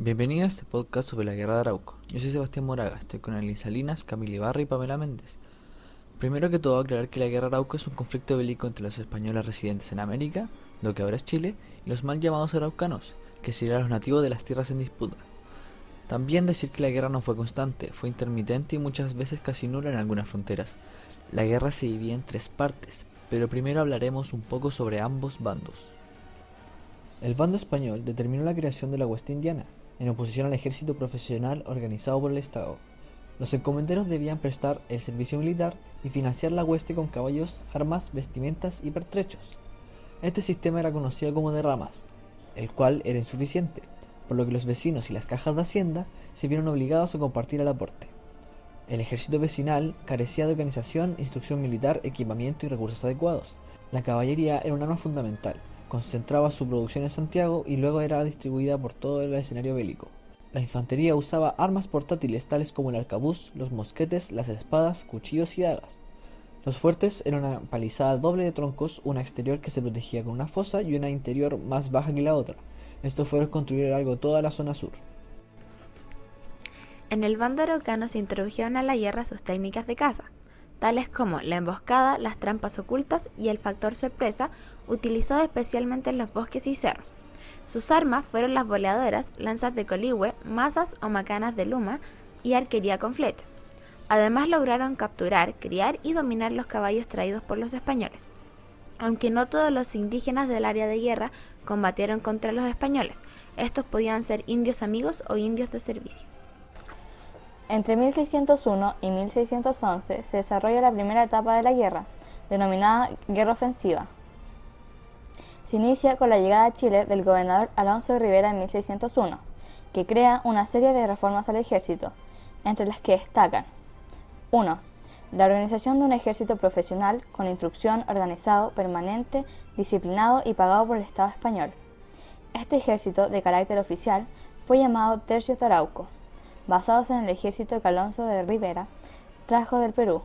Bienvenido a este podcast sobre la Guerra de Arauco. Yo soy Sebastián Moraga, estoy con Elin Salinas, Camila Ibarra y Pamela Méndez. Primero que todo, aclarar que la Guerra de Arauco es un conflicto bélico entre los españoles residentes en América, lo que ahora es Chile, y los mal llamados araucanos, que serían los nativos de las tierras en disputa. También decir que la guerra no fue constante, fue intermitente y muchas veces casi nula en algunas fronteras. La guerra se dividía en tres partes, pero primero hablaremos un poco sobre ambos bandos. El bando español determinó la creación de la Hueste Indiana, en oposición al ejército profesional organizado por el Estado. Los encomenderos debían prestar el servicio militar y financiar la hueste con caballos, armas, vestimentas y pertrechos. Este sistema era conocido como de ramas, el cual era insuficiente, por lo que los vecinos y las cajas de hacienda se vieron obligados a compartir el aporte. El ejército vecinal carecía de organización, instrucción militar, equipamiento y recursos adecuados. La caballería era un arma fundamental, concentraba su producción en Santiago y luego era distribuida por todo el escenario bélico. La infantería usaba armas portátiles tales como el arcabuz, los mosquetes, las espadas, cuchillos y dagas. Los fuertes eran una palizada doble de troncos, una exterior que se protegía con una fosa y una interior más baja que la otra. Estos fueron construidos a lo largo de toda la zona sur. En el bando araucano se introdujeron a la guerra sus técnicas de caza, tales como la emboscada, las trampas ocultas y el factor sorpresa, utilizado especialmente en los bosques y cerros. Sus armas fueron las boleadoras, lanzas de coligüe, mazas o macanas de luma y arquería con flecha. Además lograron capturar, criar y dominar los caballos traídos por los españoles. Aunque no todos los indígenas del área de guerra combatieron contra los españoles, estos podían ser indios amigos o indios de servicio. Entre 1601 y 1611 se desarrolla la primera etapa de la guerra, denominada Guerra Ofensiva. Se inicia con la llegada a Chile del gobernador Alonso de Rivera en 1601, que crea una serie de reformas al ejército, entre las que destacan 1. La organización de un ejército profesional con instrucción, organizado, permanente, disciplinado y pagado por el Estado español. Este ejército, de carácter oficial, fue llamado Tercios de Arauco, basados en el ejército que Alonso de Rivera trajo del Perú.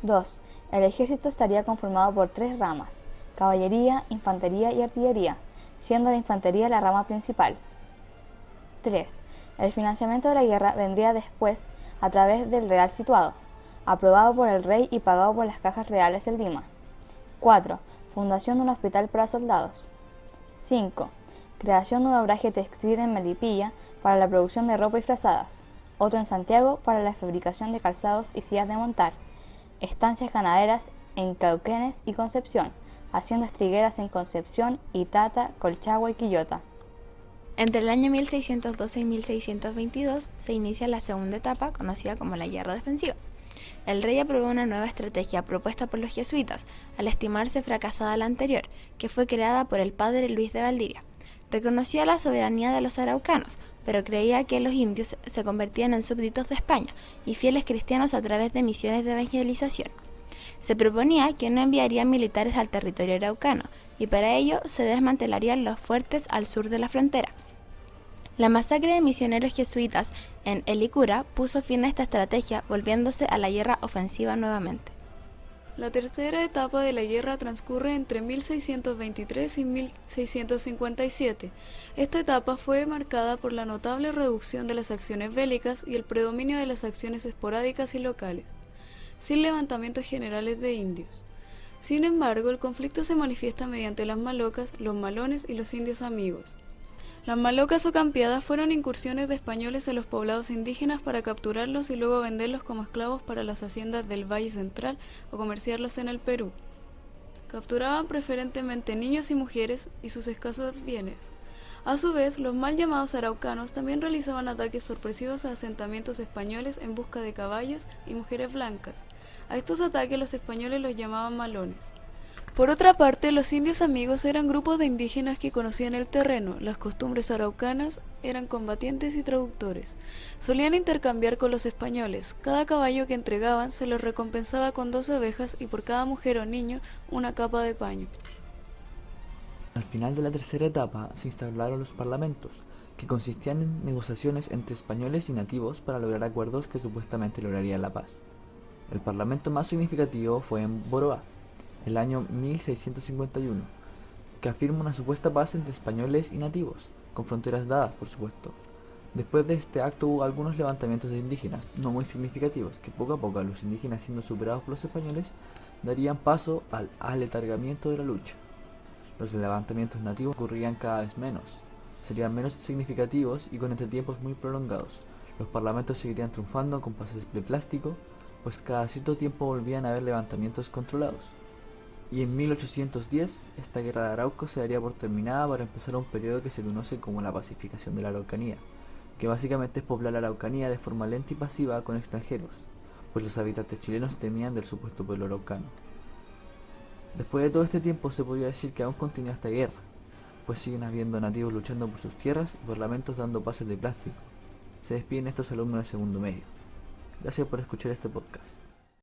2. El ejército estaría conformado por tres ramas: caballería, infantería y artillería, siendo la infantería la rama principal. 3. El financiamiento de la guerra vendría después a través del real situado, aprobado por el rey y pagado por las cajas reales del Lima. 4. Fundación de un hospital para soldados. 5. Creación de un obraje textil en Melipilla para la producción de ropa y frazadas, otro en Santiago para la fabricación de calzados y sillas de montar, estancias ganaderas en Cauquenes y Concepción, haciendas trigueras en Concepción, Itata, Colchagua y Quillota. Entre el año 1612 y 1622 se inicia la segunda etapa, conocida como la Guerra Defensiva. El rey aprobó una nueva estrategia propuesta por los jesuitas, al estimarse fracasada la anterior, que fue creada por el padre Luis de Valdivia. Reconocía la soberanía de los araucanos, pero creía que los indios se convertían en súbditos de España y fieles cristianos a través de misiones de evangelización. Se proponía que no enviarían militares al territorio araucano, y para ello se desmantelarían los fuertes al sur de la frontera. La masacre de misioneros jesuitas en Helicura puso fin a esta estrategia, volviéndose a la guerra ofensiva nuevamente. La tercera etapa de la guerra transcurre entre 1623 y 1657. Esta etapa fue marcada por la notable reducción de las acciones bélicas y el predominio de las acciones esporádicas y locales, sin levantamientos generales de indios. Sin embargo, el conflicto se manifiesta mediante las malocas, los malones y los indios amigos. Las malocas o campeadas fueron incursiones de españoles en los poblados indígenas para capturarlos y luego venderlos como esclavos para las haciendas del Valle Central o comerciarlos en el Perú. Capturaban preferentemente niños y mujeres y sus escasos bienes. A su vez, los mal llamados araucanos también realizaban ataques sorpresivos a asentamientos españoles en busca de caballos y mujeres blancas. A estos ataques los españoles los llamaban malones. Por otra parte, los indios amigos eran grupos de indígenas que conocían el terreno, las costumbres araucanas, eran combatientes y traductores. Solían intercambiar con los españoles. Cada caballo que entregaban se los recompensaba con 2 ovejas y por cada mujer o niño una capa de paño. Al final de la tercera etapa se instalaron los parlamentos, que consistían en negociaciones entre españoles y nativos para lograr acuerdos que supuestamente lograrían la paz. El parlamento más significativo fue en Boroa, el año 1651, que afirma una supuesta paz entre españoles y nativos. con fronteras dadas, por supuesto. Después de este acto hubo algunos levantamientos de indígenas, no muy significativos, que poco a poco, los indígenas siendo superados por los españoles, darían paso al aletargamiento de la lucha. Los levantamientos nativos ocurrirían cada vez menos, serían menos significativos y con entretiempos muy prolongados. Los parlamentos seguirían triunfando con pases de plástico, pues cada cierto tiempo volvían a haber levantamientos controlados. Y en 1810, esta guerra de Arauco se daría por terminada para empezar un periodo que se conoce como la pacificación de la Araucanía, que básicamente es poblar la Araucanía de forma lenta y pasiva con extranjeros, pues los habitantes chilenos temían del supuesto pueblo araucano. Después de todo este tiempo se podría decir que aún continúa esta guerra, pues siguen habiendo nativos luchando por sus tierras y parlamentos dando pases de plástico. Se despiden estos alumnos de segundo medio. Gracias por escuchar este podcast.